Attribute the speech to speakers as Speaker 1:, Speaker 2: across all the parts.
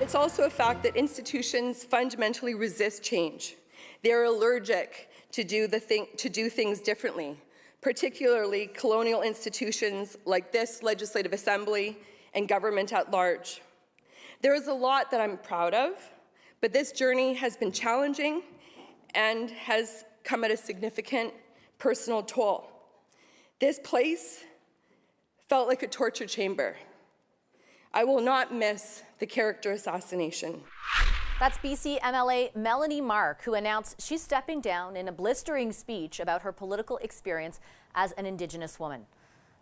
Speaker 1: It's also a fact that institutions fundamentally resist change. They're allergic to do things differently, particularly colonial institutions like this Legislative Assembly and government at large. There is a lot that I'm proud of, but this journey has been challenging and has come at a significant personal toll. This place felt like a torture chamber. I will not miss the character assassination.
Speaker 2: That's BC MLA Melanie Mark, who announced she's stepping down in a blistering speech about her political experience as an Indigenous woman.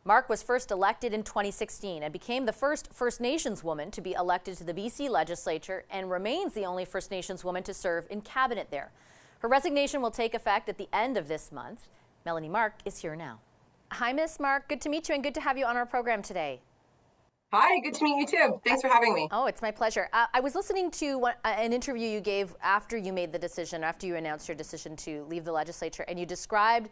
Speaker 2: Mark was first elected in 2016 and became the first First Nations woman to be elected to the BC legislature and remains the only First Nations woman to serve in cabinet there. Her resignation will take effect at the end of this month. Melanie Mark is here now. Hi, Miss Mark. Good to meet you and good to have you on our program today.
Speaker 3: Hi, good to meet you too. Thanks for having me.
Speaker 2: Oh, it's my pleasure. I was listening to an interview you gave after you made the decision, after you announced your decision to leave the legislature, and you described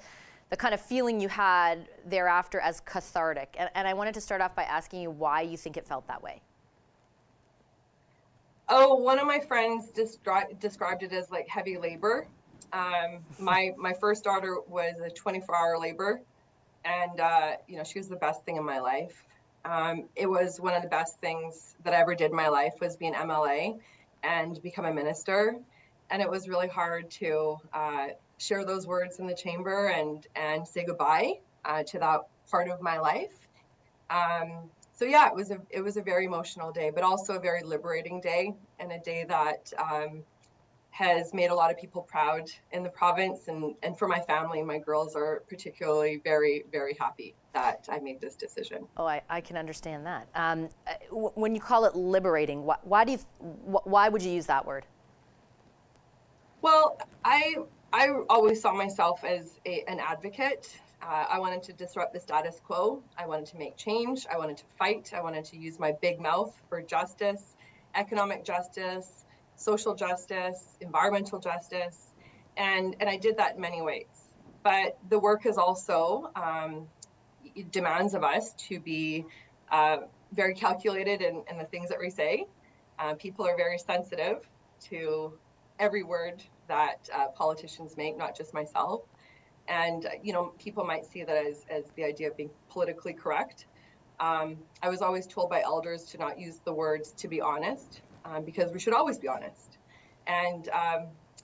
Speaker 2: the kind of feeling you had thereafter as cathartic. And I wanted to start off by asking you why you think it felt that way.
Speaker 3: Oh, one of my friends described it as like heavy labor. My first daughter was a 24-hour labor, and she was the best thing in my life. It was one of the best things that I ever did in my life was be an MLA and become a minister. And it was really hard to share those words in the chamber and say goodbye to that part of my life. So yeah, it was a very emotional day, but also a very liberating day, and a day that has made a lot of people proud in the province, and for my family. My girls are particularly very, very happy that I made this decision.
Speaker 2: Oh, I can understand that. When you call it liberating, why would you use that word?
Speaker 3: Well, I always saw myself as an advocate. I wanted to disrupt the status quo. I wanted to make change. I wanted to fight. I wanted to use my big mouth for justice, economic justice, social justice, environmental justice, and I did that in many ways. But the work is also it demands of us to be very calculated in the things that we say. People are very sensitive to every word that politicians make, not just myself. And people might see that as the idea of being politically correct. I was always told by elders to not use the words "to be honest," because we should always be honest. And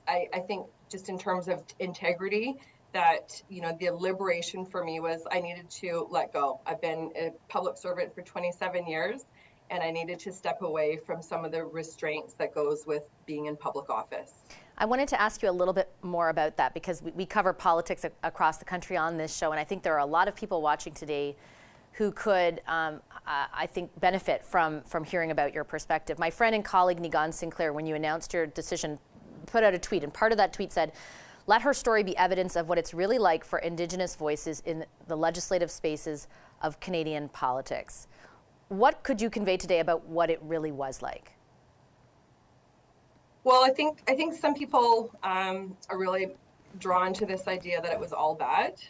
Speaker 3: I think just in terms of integrity, that the liberation for me was I needed to let go. I've been a public servant for 27 years, and I needed to step away from some of the restraints that goes with being in public office.
Speaker 2: I wanted to ask you a little bit more about that, because we cover politics across the country on this show, and I think there are a lot of people watching today who could, I think, benefit from hearing about your perspective. My friend and colleague Nigan Sinclair, when you announced your decision, put out a tweet, and part of that tweet said, "Let her story be evidence of what it's really like for Indigenous voices in the legislative spaces of Canadian politics." What could you convey today about what it really was like?
Speaker 3: Well, I think some people are really drawn to this idea that it was all bad.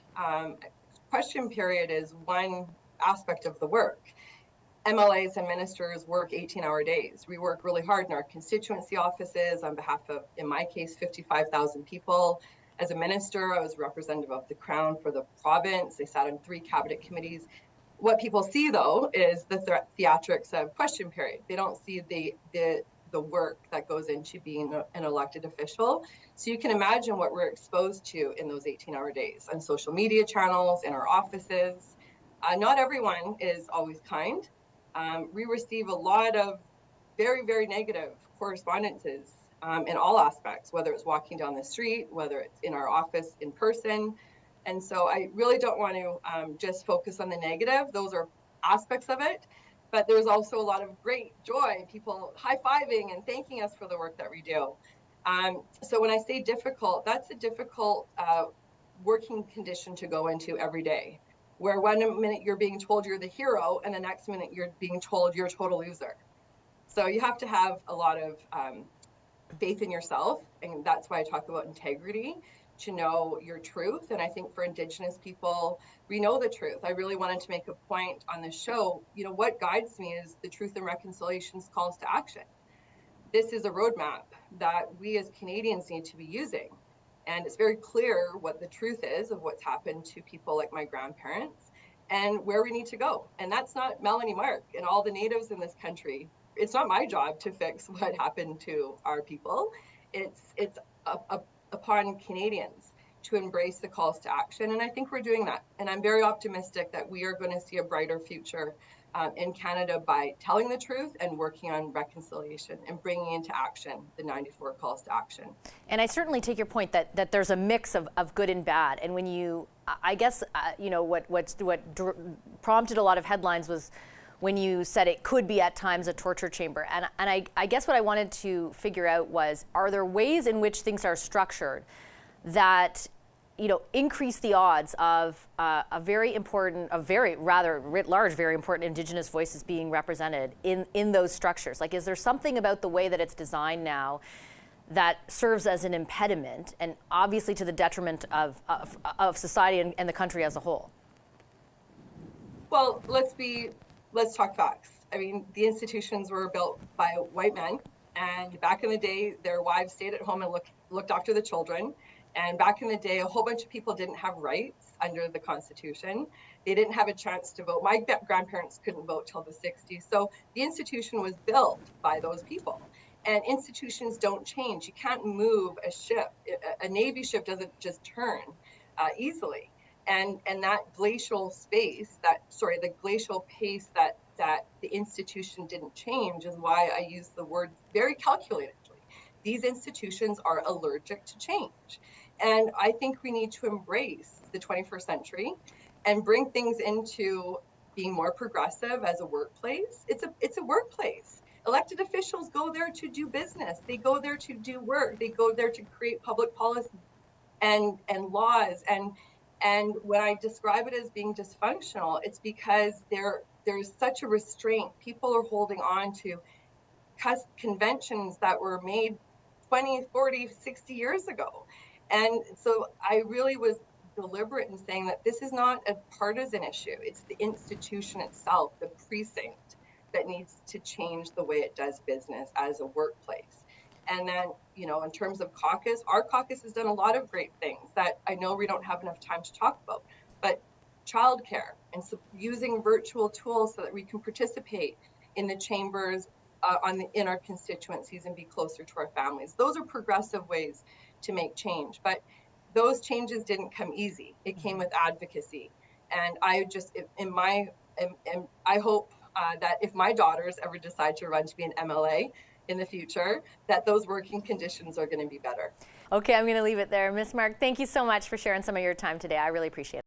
Speaker 3: Question period is one aspect of the work. MLAs and ministers work 18-hour days. We work really hard in our constituency offices on behalf of, in my case, 55,000 people. As a minister, I was representative of the Crown for the province. I sat on 3 cabinet committees. What people see, though, is the theatrics of question period. They don't see the work that goes into being an elected official. So you can imagine what we're exposed to in those 18-hour days on social media channels, in our offices. Not everyone is always kind. We receive a lot of very, very negative correspondences in all aspects, whether it's walking down the street, whether it's in our office in person. And so I really don't want to just focus on the negative. Those are aspects of it. But there's also a lot of great joy, people high-fiving and thanking us for the work that we do. So when I say difficult, that's a difficult working condition to go into every day, where one minute you're being told you're the hero and the next minute you're being told you're a total loser. So you have to have a lot of faith in yourself, and that's why I talk about integrity, to know your truth. And I think for Indigenous people, we know the truth. I really wanted to make a point on this show. What guides me is the Truth and Reconciliation's calls to action. this is a roadmap that we as Canadians need to be using. And it's very clear what the truth is of what's happened to people like my grandparents and where we need to go. And that's not Melanie Mark and all the natives in this country. It's not my job to fix what happened to our people. It's upon Canadians to embrace the calls to action. And I think we're doing that. And I'm very optimistic that we are going to see a brighter future in Canada by telling the truth and working on reconciliation and bringing into action the 94 calls to action.
Speaker 2: And I certainly take your point that there's a mix of good and bad. And when you, I guess, what prompted a lot of headlines was when you said it could be at times a torture chamber. And I guess what I wanted to figure out was, are there ways in which things are structured that increase the odds of a very rather writ large, very important Indigenous voices being represented in those structures? Like, is there something about the way that it's designed now that serves as an impediment, and obviously to the detriment of society and the country as a whole?
Speaker 3: Well, let's talk facts. I mean, the institutions were built by white men, and back in the day, their wives stayed at home and looked after the children. And back in the day, a whole bunch of people didn't have rights under the Constitution. They didn't have a chance to vote. My grandparents couldn't vote till the 60s. So the institution was built by those people. And institutions don't change. You can't move a ship. A Navy ship doesn't just turn easily. And that glacial space, the glacial pace that the institution didn't change is why I use the word very calculatedly. These institutions are allergic to change. And I think we need to embrace the 21st century and bring things into being more progressive as a workplace. It's a workplace. Elected officials go there to do business. They go there to do work. They go there to create public policy and laws. And when I describe it as being dysfunctional, it's because there's such a restraint. People are holding on to conventions that were made 20, 40, 60 years ago. And so I really was deliberate in saying that this is not a partisan issue. It's the institution itself, the precinct, that needs to change the way it does business as a workplace. And then, in terms of caucus, our caucus has done a lot of great things that I know we don't have enough time to talk about, but childcare and using virtual tools so that we can participate in the chambers in our constituencies and be closer to our families. Those are progressive ways to make change, but those changes didn't come easy. It came with advocacy. And I hope that if my daughters ever decide to run to be an MLA in the future, that those working conditions are going to be better.
Speaker 2: Okay, I'm going to leave it there. Ms. Mark, thank you so much for sharing some of your time today. I really appreciate it.